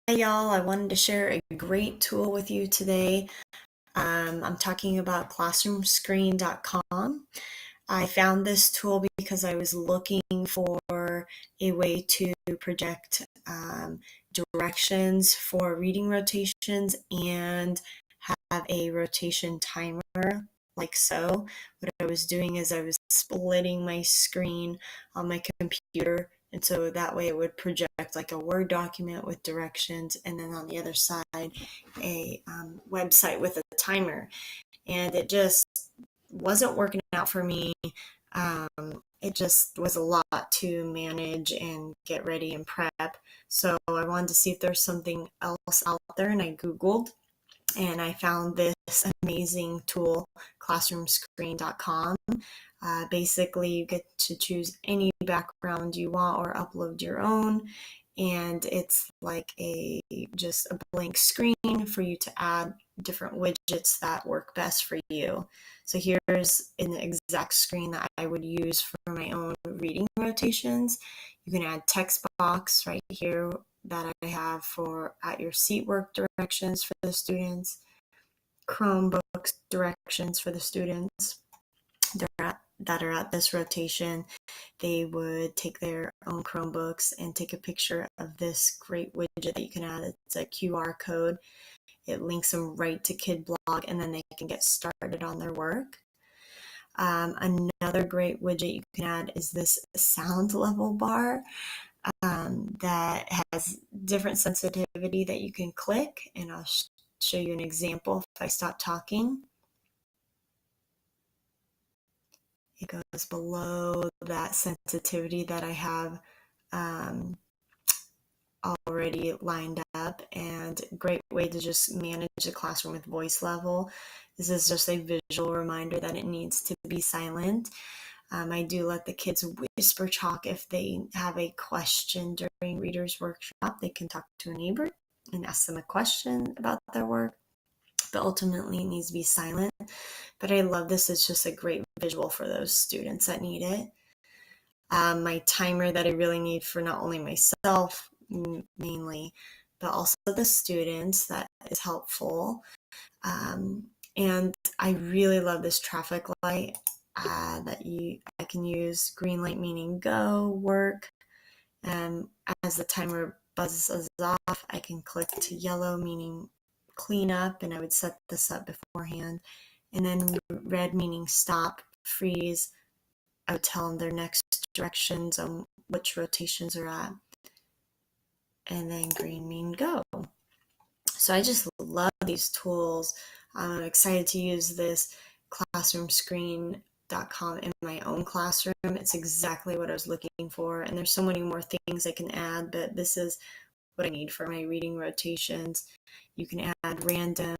Y'all. I wanted to share a great tool with you today. I'm talking about classroomscreen.com. I found this tool because I was looking for a way to project directions for reading rotations and have a rotation timer like so. What I was doing is I was splitting my screen on my computer, and so that way it would project like a Word document with directions, and then on the other side a website with a timer. And it just wasn't working out for me. It just was a lot to manage and get ready and prep. So I wanted to see if there's something else out there, and I Googled and I found this amazing tool, classroomscreen.com. Basically, you get to choose any background you want or upload your own, and it's like just a blank screen for you to add different widgets that work best for you. So here's an exact screen that I would use for my own reading rotations. You can add text box right here that I have for at your seat work directions for the students, Chromebooks directions for the students that are at this rotation. They would take their own Chromebooks and take a picture of this great widget that you can add. It's a QR code. It links them right to KidBlog, and then they can get started on their work. Another great widget you can add is this sound level bar that has different sensitivity that you can click, and I'll show you an example. If I stop talking, it goes below that sensitivity that I have already lined up, and a great way to just manage the classroom with voice level. This is just a visual reminder that it needs to be silent. I do let the kids whisper talk if they have a question during Reader's Workshop. They can talk to a neighbor and ask them a question about their work, but ultimately it needs to be silent. But I love this. It's just a great visual for those students that need it. My timer that I really need for not only myself mainly, but also the students, that is helpful. And I really love this traffic light that I can use. Green light meaning go, work. As the timer buzzes off, I can click to yellow meaning clean up, and I would set this up beforehand. And then red meaning stop, freeze. I would tell them their next directions on which rotations are at. And then green mean go. So I just love these tools. I'm excited to use this classroomscreen.com in my own classroom. It's exactly what I was looking for. And there's so many more things I can add, but this is what I need for my reading rotations. You can add random,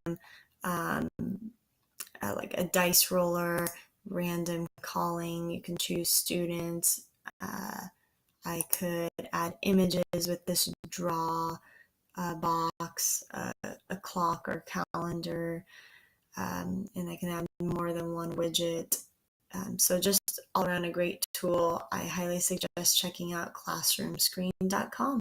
like a dice roller, random calling. You can choose students. I could add images with this draw box, a clock or calendar, and I can add more than one widget. So just all around a great tool. I highly suggest checking out classroomscreen.com.